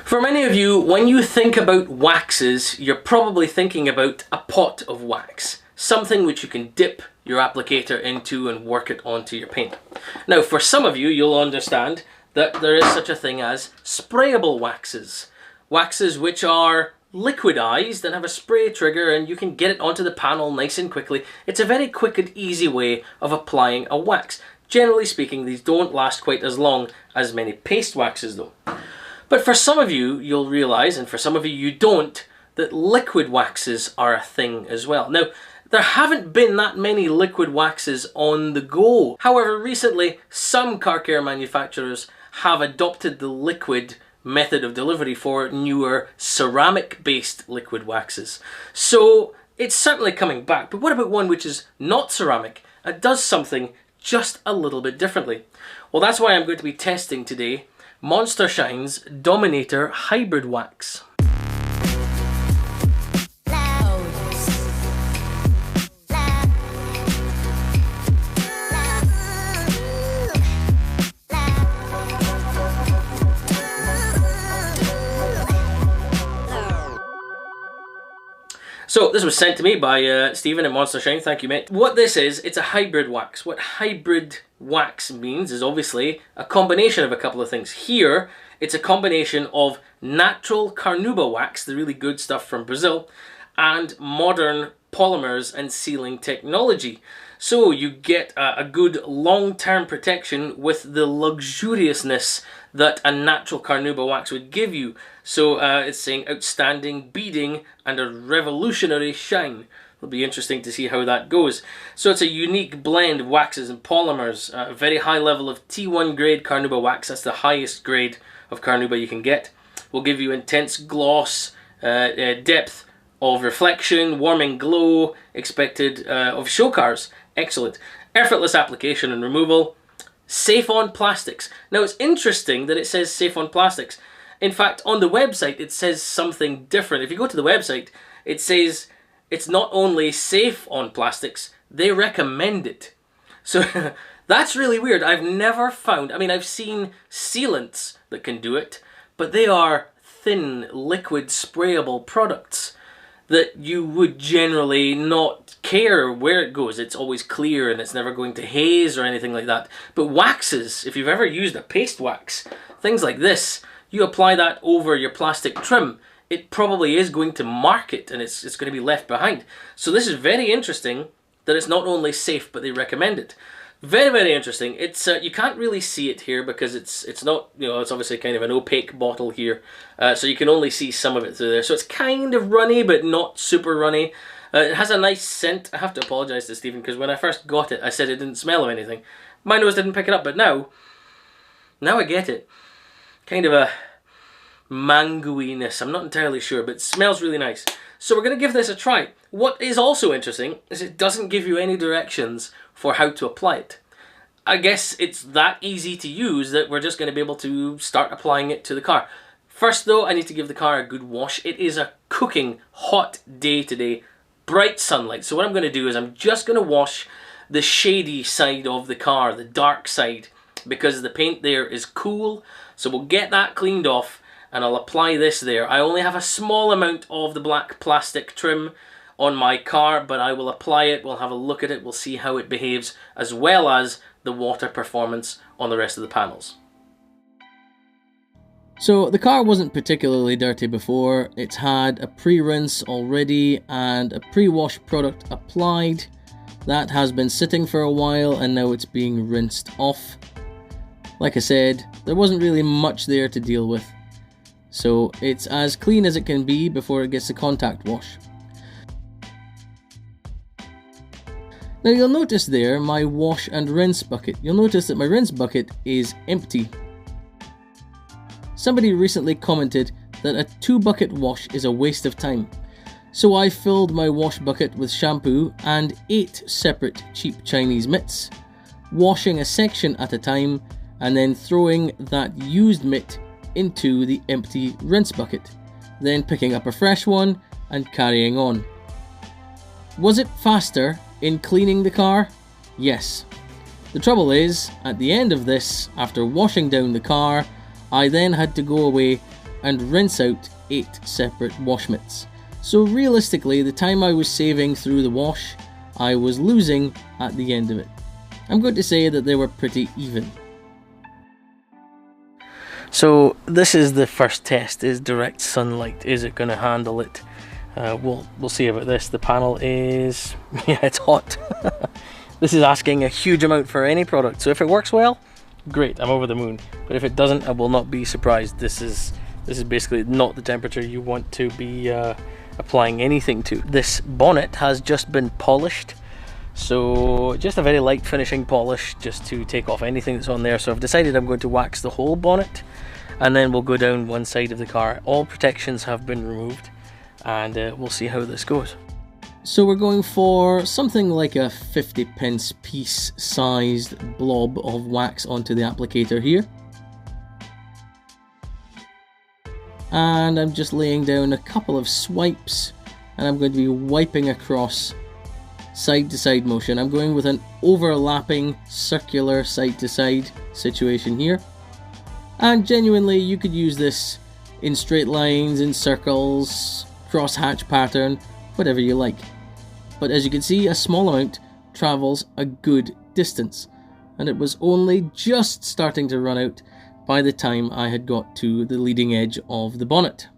For many of you, when you think about waxes, you're probably thinking about a pot of wax, something which you can dip your applicator into and work it onto your paint. Now, for some of you, you'll understand that there is such a thing as sprayable waxes. Waxes which are liquidized and have a spray trigger and you can get it onto the panel nice and quickly. It's a very quick and easy way of applying a wax. Generally speaking, these don't last quite as long as many paste waxes though. But for some of you, you'll realize, and for some of you, you don't, that liquid waxes are a thing as well. Now, there haven't been that many liquid waxes on the go. However, recently, some car care manufacturers have adopted the liquid method of delivery for newer ceramic-based liquid waxes. So, it's certainly coming back. But what about one which is not ceramic and does something just a little bit differently? Well, that's why I'm going to be testing today Monstershine's Dominator Hybrid Wax. So this was sent to me by Stephen at Monstershine, thank you mate. What this is, it's a hybrid wax. What hybrid wax means is obviously a combination of a couple of things. Here, it's a combination of natural carnauba wax, the really good stuff from Brazil, and modern polymers and sealing technology. So you get a good long-term protection with the luxuriousness that a natural carnauba wax would give you. So it's saying outstanding beading and a revolutionary shine. It'll be interesting to see how that goes. So it's a unique blend of waxes and polymers, a very high level of T1 grade carnauba wax. That's the highest grade of carnauba you can get. Will give you intense gloss, depth of reflection, warming glow, expected of show cars. Excellent. Effortless application and removal. Safe on plastics. Now it's interesting that it says safe on plastics. In fact, on the website it says something different. If you go to the website, it says it's not only safe on plastics, they recommend it. So that's really weird. I've never found, I mean, I've seen sealants that can do it, but they are thin, liquid, sprayable products that you would generally not care where it goes. It's always clear and it's never going to haze or anything like that. But waxes, if you've ever used a paste wax, things like this, you apply that over your plastic trim, it probably is going to mark it and it's going to be left behind. So this is very interesting that it's not only safe, but they recommend it. Very, very interesting. It's you can't really see it here because it's not, you know, it's obviously kind of an opaque bottle here, so you can only see some of it through there. So it's kind of runny, but not super runny. It has a nice scent. I have to apologise to Stephen because when I first got it, I said it didn't smell of anything. My nose didn't pick it up, but now I get it. Kind of a mangoiness. I'm not entirely sure, but it smells really nice. So we're going to give this a try. What is also interesting is it doesn't give you any directions for how to apply it. I guess it's that easy to use that we're just going to be able to start applying it to the car. First though, I need to give the car a good wash. It is a cooking hot day today, bright sunlight. So what I'm going to do is I'm just going to wash the shady side of the car, the dark side, because the paint there is cool. So we'll get that cleaned off and I'll apply this there. I only have a small amount of the black plastic trim on my car, but I will apply it, we'll have a look at it, we'll see how it behaves, as well as the water performance on the rest of the panels. So the car wasn't particularly dirty before. It's had a pre-rinse already and a pre-wash product applied. That has been sitting for a while and now it's being rinsed off. Like I said, there wasn't really much there to deal with. So it's as clean as it can be before it gets the contact wash. Now you'll notice there my wash and rinse bucket. You'll notice that my rinse bucket is empty. Somebody recently commented that a 2-bucket wash is a waste of time. So I filled my wash bucket with shampoo and 8 separate cheap Chinese mitts, washing a section at a time and then throwing that used mitt into the empty rinse bucket, then picking up a fresh one and carrying on. Was it faster in cleaning the car? Yes. The trouble is, at the end of this, after washing down the car, I then had to go away and rinse out 8 separate wash mitts. So realistically, the time I was saving through the wash, I was losing at the end of it. I'm going to say that they were pretty even. So this is the first test, is direct sunlight. Is it going to handle it? We'll see about this. The panel is, yeah, it's hot. This is asking a huge amount for any product. So if it works well, great, I'm over the moon. But if it doesn't, I will not be surprised. This is basically not the temperature you want to be applying anything to. This bonnet has just been polished. So just a very light finishing polish just to take off anything that's on there. So I've decided I'm going to wax the whole bonnet and then we'll go down one side of the car. All protections have been removed and we'll see how this goes. So we're going for something like a 50p piece sized blob of wax onto the applicator here. And I'm just laying down a couple of swipes and I'm going to be wiping across side to side motion. I'm going with an overlapping circular side to side situation here. And genuinely you could use this in straight lines, in circles, cross hatch pattern, whatever you like. But as you can see, a small amount travels a good distance. And it was only just starting to run out by the time I had got to the leading edge of the bonnet.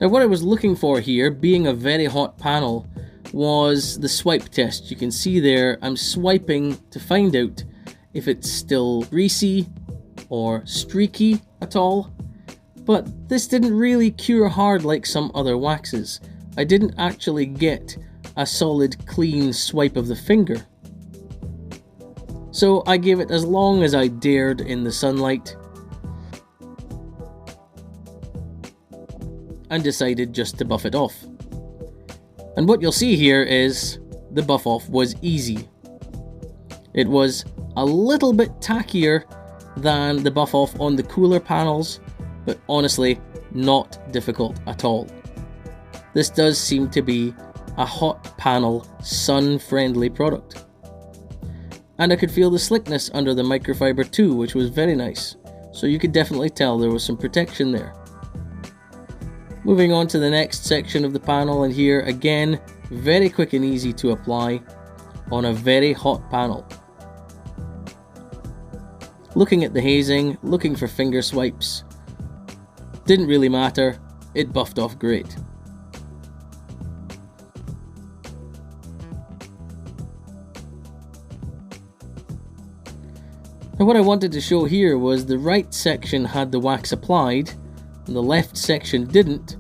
Now what I was looking for here, being a very hot panel, was the swipe test. You can see there I'm swiping to find out if it's still greasy or streaky at all. But this didn't really cure hard like some other waxes. I didn't actually get a solid clean swipe of the finger. So I gave it as long as I dared in the sunlight and decided just to buff it off. And what you'll see here is the buff off was easy. It was a little bit tackier than the buff off on the cooler panels, but honestly not difficult at all. This does seem to be a hot panel sun friendly product. And I could feel the slickness under the microfibre too, which was very nice. So you could definitely tell there was some protection there. Moving on to the next section of the panel, and here again, very quick and easy to apply on a very hot panel. Looking at the hazing, looking for finger swipes, didn't really matter, it buffed off great. Now what I wanted to show here was the right section had the wax applied, and the left section didn't,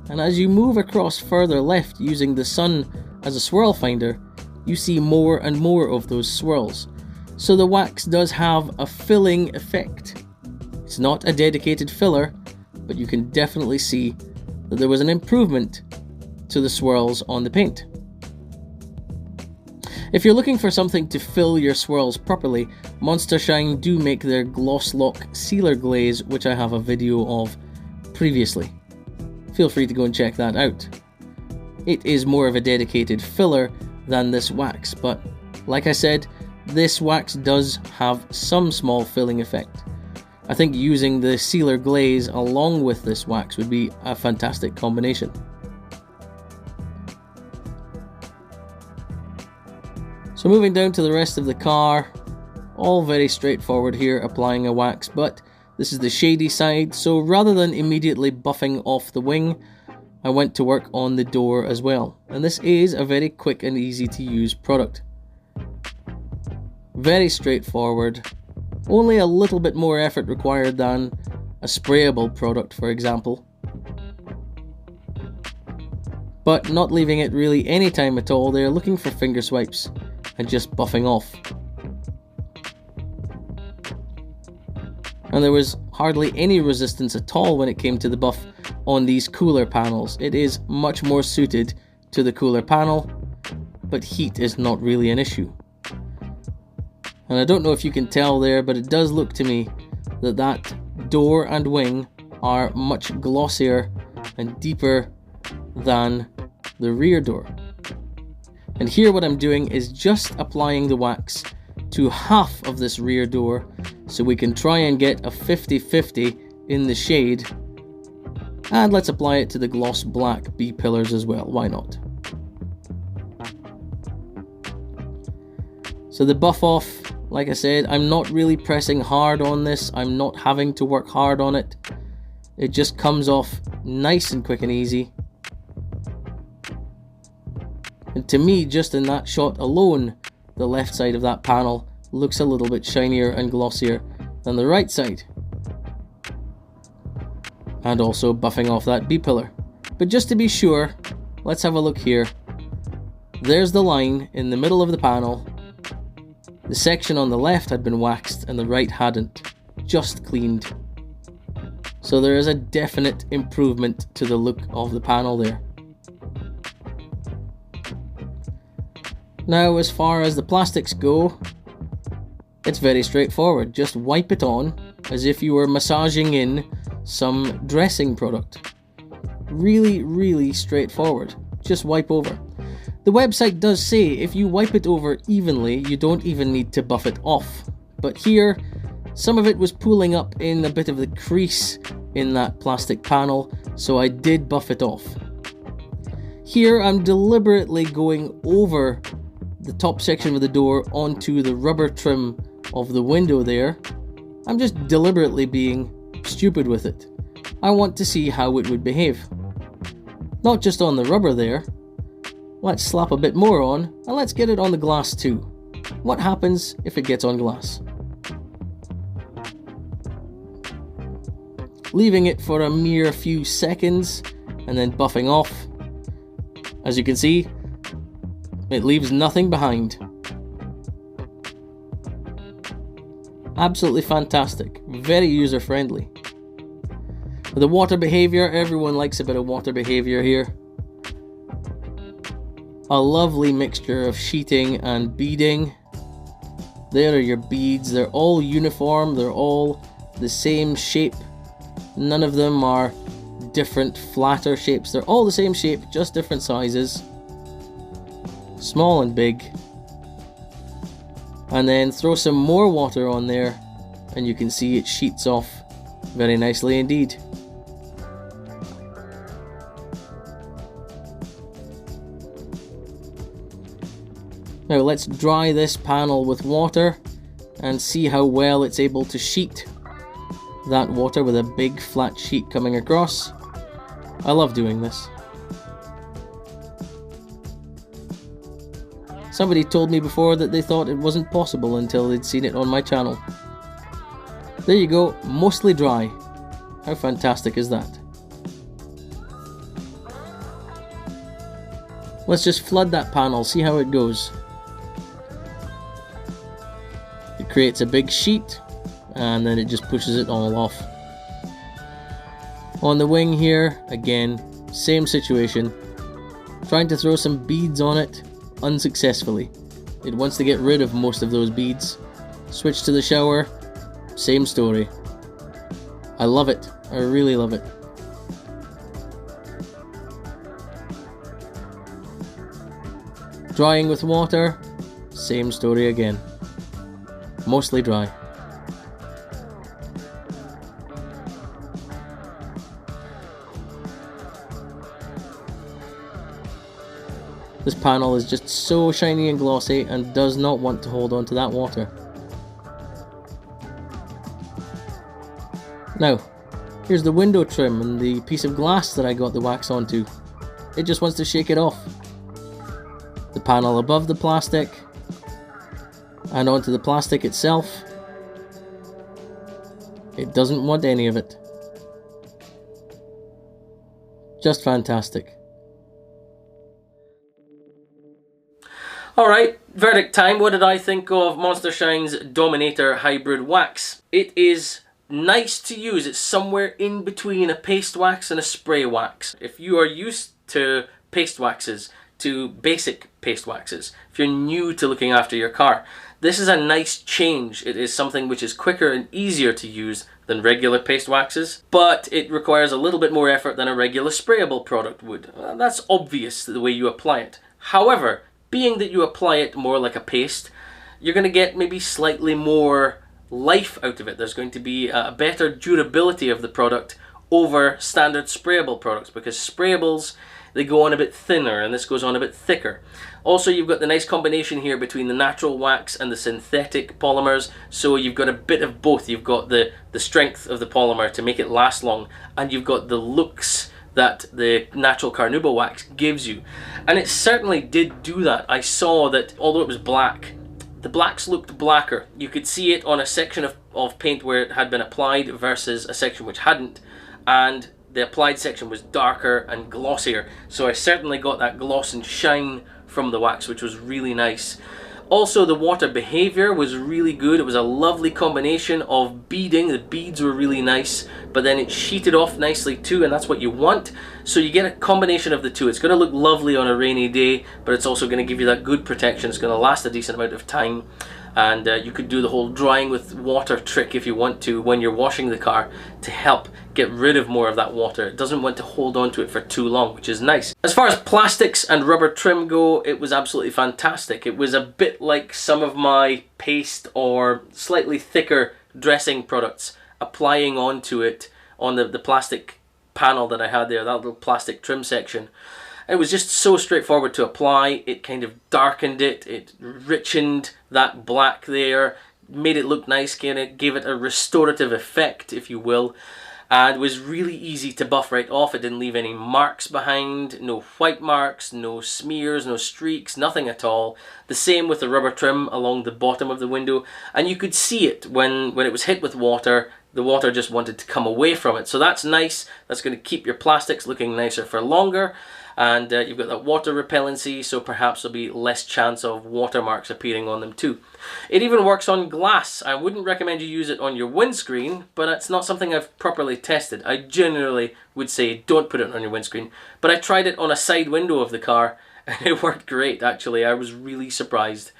and as you move across further left using the sun as a swirl finder, you see more and more of those swirls. So the wax does have a filling effect. It's not a dedicated filler, but you can definitely see that there was an improvement to the swirls on the paint. If you're looking for something to fill your swirls properly, Monstershine do make their Gloss Lock Sealer Glaze, which I have a video of previously. Feel free to go and check that out. It is more of a dedicated filler than this wax, but like I said, this wax does have some small filling effect. I think using the sealer glaze along with this wax would be a fantastic combination. So moving down to the rest of the car, all very straightforward here, applying a wax, but this is the shady side, so rather than immediately buffing off the wing, I went to work on the door as well. And this is a very quick and easy to use product. Very straightforward, only a little bit more effort required than a sprayable product, for example. But not leaving it really any time at all, they're looking for finger swipes and just buffing off. And there was hardly any resistance at all when it came to the buff on these cooler panels. It is much more suited to the cooler panel, but heat is not really an issue. And I don't know if you can tell there, but it does look to me that that door and wing are much glossier and deeper than the rear door. And here what I'm doing is just applying the wax to half of this rear door so we can try and get a 50-50 in the shade. And let's apply it to the gloss black Bpillars as well, why not? So the buff off, like I said, I'm not really pressing hard on this, I'm not having to work hard on it. It just comes off nice and quick and easy. And to me, just in that shot alone, the left side of that panel looks a little bit shinier and glossier than the right side. And also buffing off that Bpillar. But just to be sure, let's have a look here. There's the line in the middle of the panel. The section on the left had been waxed and the right hadn't. Just cleaned. So there is a definite improvement to the look of the panel there. Now, as far as the plastics go, it's very straightforward. Just wipe it on as if you were massaging in some dressing product. Really, really straightforward. Just wipe over. The website does say if you wipe it over evenly, you don't even need to buff it off. But here, some of it was pooling up in a bit of the crease in that plastic panel, so I did buff it off. Here, I'm deliberately going over the top section of the door onto the rubber trim of the window there. I'm just deliberately being stupid with it. I want to see how it would behave. Not just on the rubber there. Let's slap a bit more on, and let's get it on the glass too. What happens if it gets on glass? Leaving it for a mere few seconds, and then buffing off. As you can see, it leaves nothing behind. Absolutely fantastic. Very user-friendly. The water behaviour, everyone likes a bit of water behaviour here. A lovely mixture of sheeting and beading. There are your beads. They're all uniform. They're all the same shape. None of them are different, flatter shapes. They're all the same shape, just different sizes. Small and big. And then throw some more water on there, and you can see it sheets off very nicely indeed. Now let's dry this panel with water and see how well it's able to sheet that water with a big flat sheet coming across. I love doing this. Somebody told me before that they thought it wasn't possible until they'd seen it on my channel. There you go, mostly dry. How fantastic is that? Let's just flood that panel, see how it goes. It creates a big sheet, and then it just pushes it all off. On the wing here, again, same situation. Trying to throw some beads on it, unsuccessfully. It wants to get rid of most of those beads. Switch to the shower, same story. I love it. I really love it. Drying with water, same story again. Mostly dry. This panel is just so shiny and glossy and does not want to hold on to that water. Now, here's the window trim and the piece of glass that I got the wax onto. It just wants to shake it off. The panel above the plastic and onto the plastic itself. It doesn't want any of it. Just fantastic. Alright, verdict time. What did I think of Monstershine's Dominator Hybrid Wax? It is nice to use. It's somewhere in between a paste wax and a spray wax. If you are used to paste waxes, to basic paste waxes, if you're new to looking after your car, this is a nice change. It is something which is quicker and easier to use than regular paste waxes, but it requires a little bit more effort than a regular sprayable product would. That's obvious the way you apply it. However, being that you apply it more like a paste, you're going to get maybe slightly more life out of it. There's going to be a better durability of the product over standard sprayable products, because sprayables, they go on a bit thinner and this goes on a bit thicker. Also, you've got the nice combination here between the natural wax and the synthetic polymers, so you've got a bit of both. You've got the strength of the polymer to make it last long, and you've got the looks that the natural carnauba wax gives you. And it certainly did do that. I saw that although it was black, the blacks looked blacker. You could see it on a section of paint where it had been applied versus a section which hadn't, and the applied section was darker and glossier. So I certainly got that gloss and shine from the wax, which was really nice. Also, the water behaviour was really good. It was a lovely combination of beading. The beads were really nice, but then it sheeted off nicely too, and that's what you want. So you get a combination of the two. It's going to look lovely on a rainy day, but it's also going to give you that good protection. It's going to last a decent amount of time. And you could do the whole drying with water trick if you want to when you're washing the car, to help get rid of more of that water. It doesn't want to hold on to it for too long, which is nice. As far as plastics and rubber trim go, it was absolutely fantastic. It was a bit like some of my paste or slightly thicker dressing products applying onto it on the plastic panel that I had there, that little plastic trim section. It was just so straightforward to apply. It kind of darkened it, it richened that black there, made it look nice, gave it a restorative effect, if you will, and was really easy to buff right off. It didn't leave any marks behind, no white marks, no smears, no streaks, nothing at all. The same with the rubber trim along the bottom of the window, and you could see it when it was hit with water. The water just wanted to come away from it. So that's nice. That's going to keep your plastics looking nicer for longer. And you've got that water repellency, so perhaps there'll be less chance of watermarks appearing on them too. It even works on glass. I wouldn't recommend you use it on your windscreen, but it's not something I've properly tested. I generally would say don't put it on your windscreen, but I tried it on a side window of the car and it worked great actually. I was really surprised.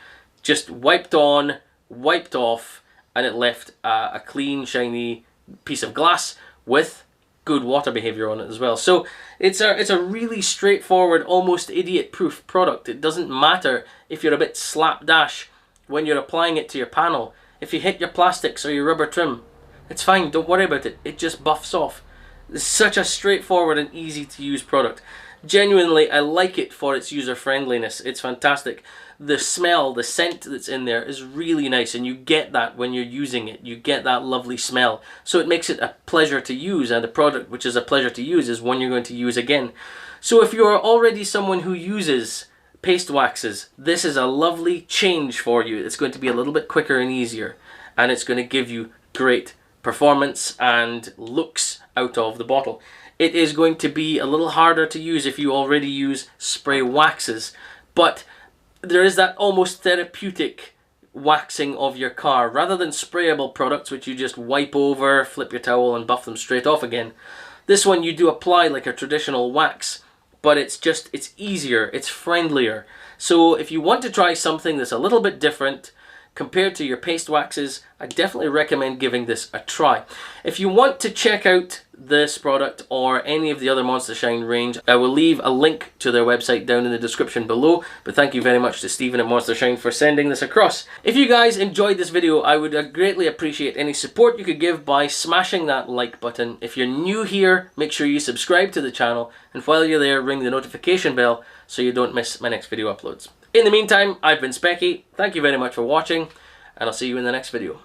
Just wiped on, wiped off, and it left a clean, shiny piece of glass with good water behaviour on it as well. So it's a really straightforward, almost idiot-proof product. It doesn't matter if you're a bit slapdash when you're applying it to your panel. If you hit your plastics or your rubber trim, it's fine, don't worry about it. It just buffs off. It's such a straightforward and easy to use product. Genuinely, I like it for its user friendliness. It's fantastic. The smell, the scent that's in there is really nice, and you get that when you're using it. You get that lovely smell. So it makes it a pleasure to use, and a product which is a pleasure to use is one you're going to use again. So if you're already someone who uses paste waxes, this is a lovely change for you. It's going to be a little bit quicker and easier, and it's going to give you great performance and looks out of the bottle. It is going to be a little harder to use if you already use spray waxes, but there is that almost therapeutic waxing of your car. Rather than sprayable products which you just wipe over, flip your towel and buff them straight off again, this one you do apply like a traditional wax, but it's easier, it's friendlier. So if you want to try something that's a little bit different compared to your paste waxes, I definitely recommend giving this a try. If you want to check out this product or any of the other Monstershine range, I will leave a link to their website down in the description below. But thank you very much to Stephen at Monstershine for sending this across. If you guys enjoyed this video, I would greatly appreciate any support you could give by smashing that like button. If you're new here, make sure you subscribe to the channel, and while you're there, ring the notification bell so you don't miss my next video uploads. In the meantime, I've been Specky. Thank you very much for watching, and I'll see you in the next video.